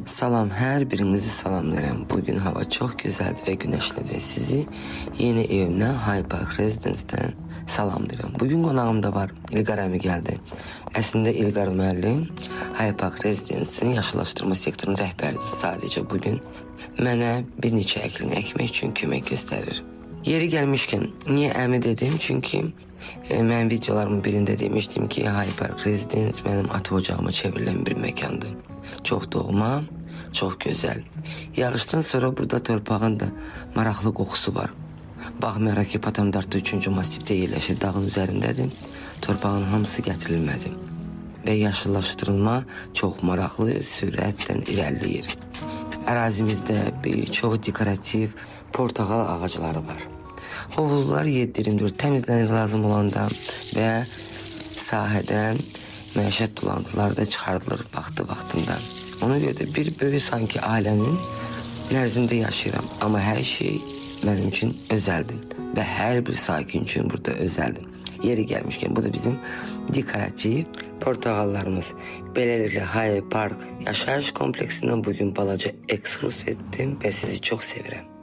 Salam, her birinizi salamlarım. Bugün hava çok güzeldi ve güneşlidir. Sizi yeni evimden Hyde Park Residence'den salamlarım. Bugün qonağımda var. İlqar əmi geldi. Əslində İlqar müəllim Hyde Park Residence'in yaşlılaştırma sektorunun rəhbəridir. Sadece bugün mənə bir neçə əklini əkmək üçün kömək göstərir. Yeri gelmişken niye əmi dedim? Çünkü mən videolarımın birinde demiştim ki Hyde Park Residence benim ata ocağıma çevrilen bir mekandı. Çok doğma, çok güzel. Yağıştan sonra burada torpağın da maraqlı qoxusu var. Baxmayaraq ki Patamdartda 3-cü masifdə yerləşir, dağın üzərindədir. Torpağın hamısı gətirilmədi və yaşıllaşdırılma çox maraqlı sürətlə irəliləyir. Ərazimizdə bir çox dekorativ portakal ağacları var. Hovuzlar 7-24 təmizlənir lazım olanda və sahədən məişət dolantıları da çıxardılır vaxtında. Ona görə də bir böyük sanki ailənin nərzində yaşayıram. Amma hər şey mənim üçün özəldir və hər bir sakin üçün burada özəldir. Yeri gəlmişkən bu da bizim dekorativ portakallarımız. Beləliklə Hyde Park yaşayış kompleksindən bugün balaca ekskurs etdim və sizi çox sevirəm.